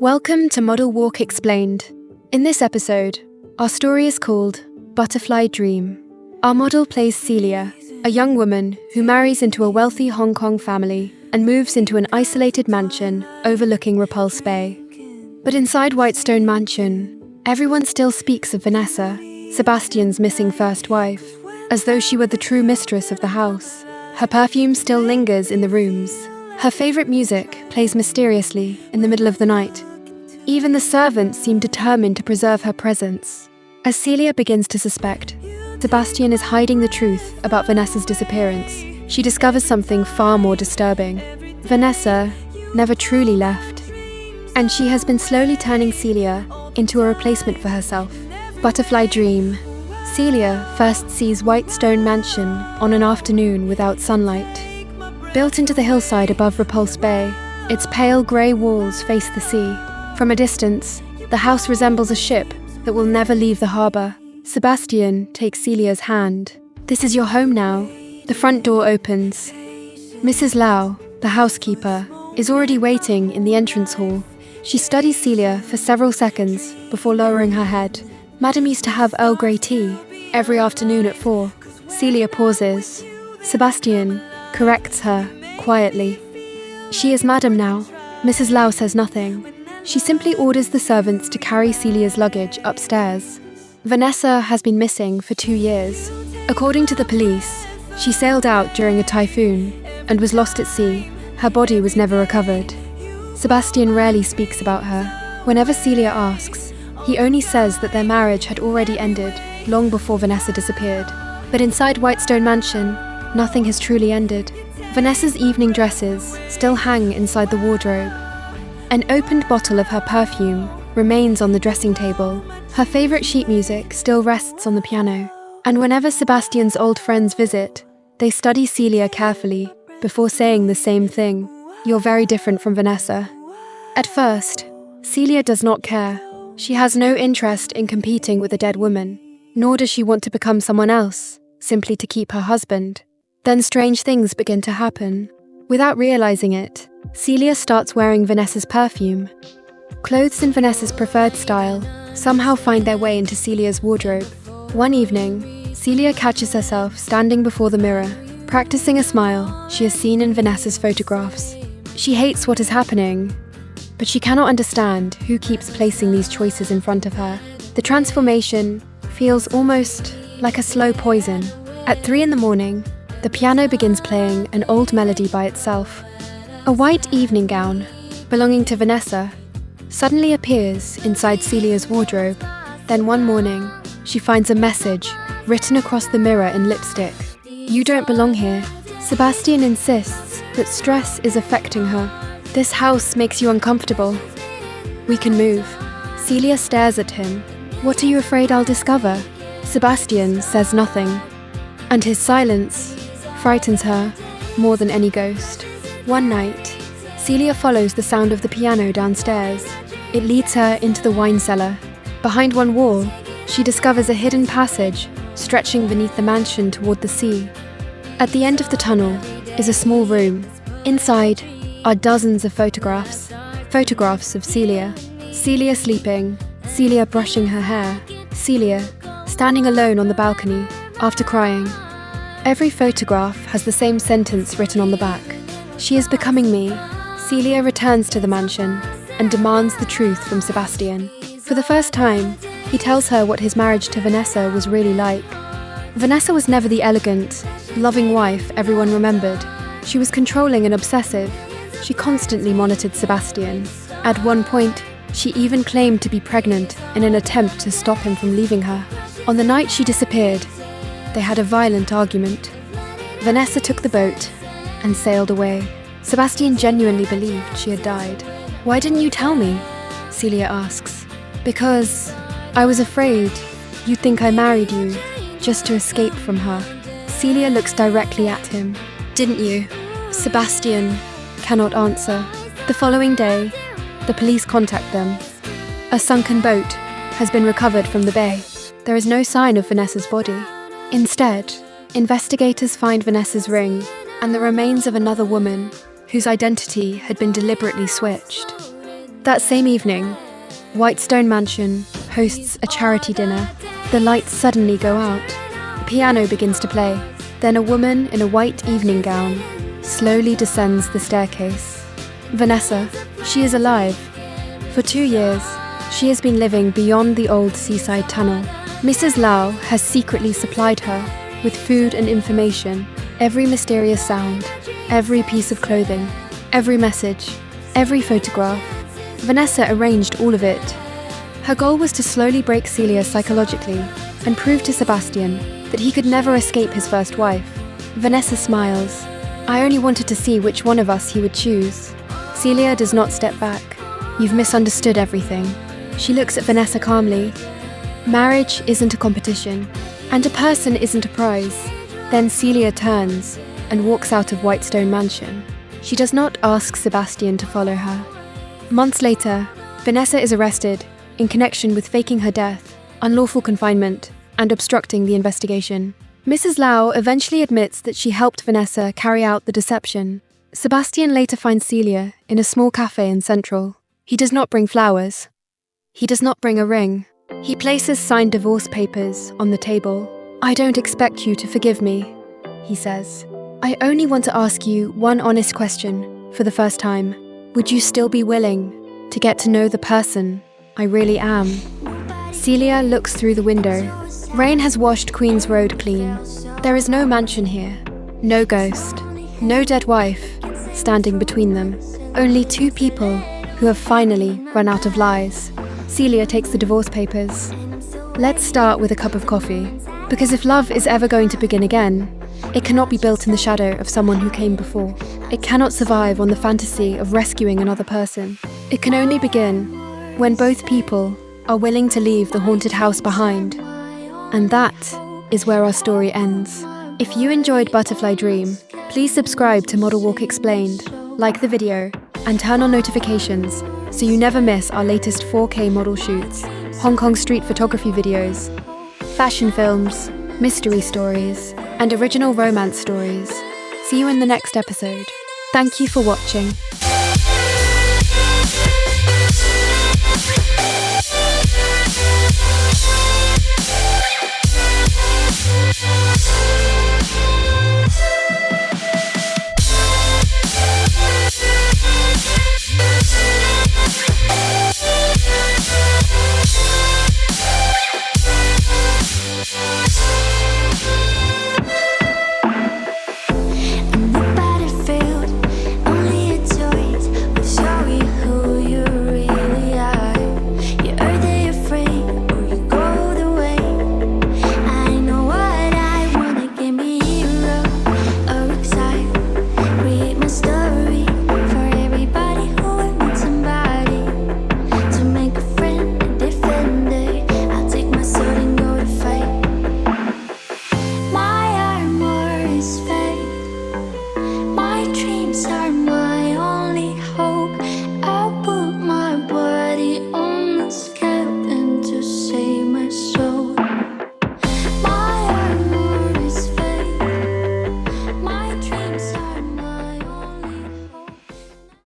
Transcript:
Welcome to Model Walk Explained. In this episode, our story is called Butterfly Dream. Our model plays Celia, a young woman who marries into a wealthy Hong Kong family and moves into an isolated mansion overlooking Repulse Bay. But inside Whitestone Mansion, everyone still speaks of Vanessa, Sebastian's missing first wife, as though she were the true mistress of the house. Her perfume still lingers in the rooms. Her favorite music plays mysteriously in the middle of the night. Even the servants seem determined to preserve her presence. As Celia begins to suspect, Sebastian is hiding the truth about Vanessa's disappearance. She discovers something far more disturbing. Vanessa never truly left, and she has been slowly turning Celia into a replacement for herself. Butterfly Dream. Celia first sees Whitestone Mansion on an afternoon without sunlight. Built into the hillside above Repulse Bay, its pale grey walls face the sea. From a distance, the house resembles a ship that will never leave the harbour. Sebastian takes Celia's hand. "This is your home now." The front door opens. Mrs. Lau, the housekeeper, is already waiting in the entrance hall. She studies Celia for several seconds before lowering her head. "Madam used to have Earl Grey tea every afternoon at 4. Celia pauses. Sebastian corrects her quietly. "She is Madam now." Mrs. Lau says nothing. She simply orders the servants to carry Celia's luggage upstairs. Vanessa has been missing for 2 years. According to the police, she sailed out during a typhoon and was lost at sea. Her body was never recovered. Sebastian rarely speaks about her. Whenever Celia asks, he only says that their marriage had already ended long before Vanessa disappeared. But inside Whitestone Mansion, nothing has truly ended. Vanessa's evening dresses still hang inside the wardrobe. An opened bottle of her perfume remains on the dressing table. Her favourite sheet music still rests on the piano. And whenever Sebastian's old friends visit, they study Celia carefully before saying the same thing: "You're very different from Vanessa." At first, Celia does not care. She has no interest in competing with a dead woman, nor does she want to become someone else, simply to keep her husband. Then strange things begin to happen. Without realizing it, Celia starts wearing Vanessa's perfume. Clothes in Vanessa's preferred style somehow find their way into Celia's wardrobe. One evening, Celia catches herself standing before the mirror, practicing a smile she has seen in Vanessa's photographs. She hates what is happening, but she cannot understand who keeps placing these choices in front of her. The transformation feels almost like a slow poison. At 3 a.m, the piano begins playing an old melody by itself. A white evening gown, belonging to Vanessa, suddenly appears inside Celia's wardrobe. Then one morning, she finds a message written across the mirror in lipstick. "You don't belong here." Sebastian insists that stress is affecting her. "This house makes you uncomfortable. We can move." Celia stares at him. "What are you afraid I'll discover?" Sebastian says nothing, and his silence frightens her more than any ghost. One night, Celia follows the sound of the piano downstairs. It leads her into the wine cellar. Behind one wall, she discovers a hidden passage stretching beneath the mansion toward the sea. At the end of the tunnel is a small room. Inside are dozens of photographs of Celia. Celia sleeping, Celia brushing her hair, Celia standing alone on the balcony after crying. Every photograph has the same sentence written on the back: "She is becoming me." Celia returns to the mansion and demands the truth from Sebastian. For the first time, he tells her what his marriage to Vanessa was really like. Vanessa was never the elegant, loving wife everyone remembered. She was controlling and obsessive. She constantly monitored Sebastian. At one point, she even claimed to be pregnant in an attempt to stop him from leaving her. On the night she disappeared, they had a violent argument. Vanessa took the boat and sailed away. Sebastian genuinely believed she had died. "Why didn't you tell me?" Celia asks. "Because I was afraid you'd think I married you just to escape from her." Celia looks directly at him. "Didn't you?" Sebastian cannot answer. The following day, the police contact them. A sunken boat has been recovered from the bay. There is no sign of Vanessa's body. Instead, investigators find Vanessa's ring and the remains of another woman whose identity had been deliberately switched. That same evening, Whitestone Mansion hosts a charity dinner. The lights suddenly go out. A piano begins to play. Then a woman in a white evening gown slowly descends the staircase. Vanessa, she is alive. For 2 years, she has been living beyond the old seaside tunnel. Mrs. Lau has secretly supplied her with food and information, every mysterious sound, every piece of clothing, every message, every photograph. Vanessa arranged all of it. Her goal was to slowly break Celia psychologically and prove to Sebastian that he could never escape his first wife. Vanessa smiles. I only wanted to see which one of us he would choose. Celia does not step back. You've misunderstood everything. She looks at Vanessa calmly. Marriage isn't a competition, and a person isn't a prize. Then Celia turns and walks out of Whitestone Mansion. She does not ask Sebastian to follow her. Months later, Vanessa is arrested in connection with faking her death, unlawful confinement, and obstructing the investigation. Mrs. Lau eventually admits that she helped Vanessa carry out the deception. Sebastian later finds Celia in a small cafe in Central. He does not bring flowers. He does not bring a ring. He places signed divorce papers on the table. I don't expect you to forgive me, he says. I only want to ask you one honest question for the first time. Would you still be willing to get to know the person I really am? Celia looks through the window. Rain has washed Queen's Road clean. There is no mansion here, no ghost, no dead wife standing between them. Only two people who have finally run out of lies. Celia takes the divorce papers. Let's start with a cup of coffee, because if love is ever going to begin again, it cannot be built in the shadow of someone who came before. It cannot survive on the fantasy of rescuing another person. It can only begin when both people are willing to leave the haunted house behind. And that is where our story ends. If you enjoyed Butterfly Dream, please subscribe to Model Walk Explained, like the video, and turn on notifications so you never miss our latest 4K model shoots, Hong Kong street photography videos, fashion films, mystery stories, and original romance stories. See you in the next episode. Thank you for watching.